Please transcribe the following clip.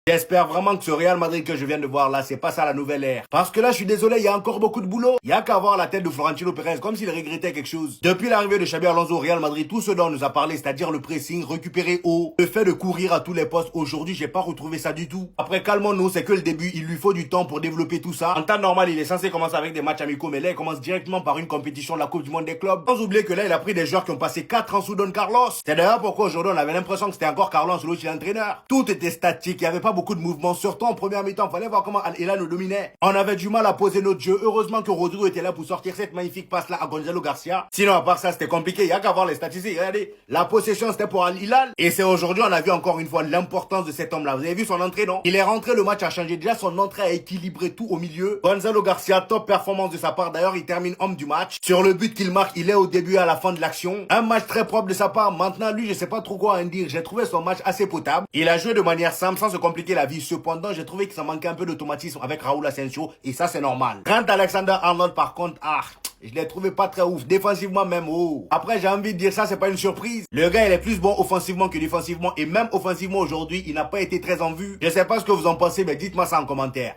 J'espère vraiment que ce Real Madrid que je viens de voir là, c'est pas ça la nouvelle ère. Parce que là, je suis désolé, il y a encore beaucoup de boulot. Il y a qu'à voir la tête de Florentino Pérez, comme s'il regrettait quelque chose. Depuis l'arrivée de Xabi Alonso au Real Madrid, tout ce dont on nous a parlé, c'est-à-dire le pressing, récupérer haut, le fait de courir à tous les postes, aujourd'hui, j'ai pas retrouvé ça du tout. Après, calmons-nous, c'est que le début, il lui faut du temps pour développer tout ça. En temps normal, il est censé commencer avec des matchs amicaux, mais là, il commence directement par une compétition de la Coupe du Monde des clubs. Sans oublier que là, il a pris des joueurs qui ont passé 4 ans sous Don Carlos. C'est d'ailleurs pourquoi aujourd'hui, on avait l'impression que c'était encore Carlo Ancelotti l'entraîneur. Tout était statique, il y avait pas beaucoup de mouvements, surtout en première mi-temps, fallait voir comment Al Hilal nous dominait. On avait du mal à poser notre jeu. Heureusement que Rodrigo était là pour sortir cette magnifique passe-là à Gonzalo Garcia. Sinon, à part ça, c'était compliqué. Il y a qu'à voir les statistiques. Regardez, la possession, c'était pour Al Hilal. Et c'est aujourd'hui, on a vu encore une fois l'importance de cet homme-là. Vous avez vu son entrée, non? Il est rentré, le match a changé. Déjà, son entrée a équilibré tout au milieu. Gonzalo Garcia, top performance de sa part. D'ailleurs, il termine homme du match. Sur le but qu'il marque, il est au début et à la fin de l'action. Un match très propre de sa part. Maintenant, lui, je sais pas trop quoi en dire. J'ai trouvé son match assez potable. Il a joué de manière simple, sans se compliquer la vie. Cependant, j'ai trouvé que ça manquait un peu d'automatisme avec Raúl Asensio. Et ça, c'est normal. Grant Alexander-Arnold, par contre, je l'ai trouvé pas très ouf, défensivement même, oh. Après, j'ai envie de dire ça, c'est pas une surprise. Le gars, il est plus bon offensivement que défensivement. Et même offensivement aujourd'hui, il n'a pas été très en vue. Je sais pas ce que vous en pensez, mais dites-moi ça en commentaire.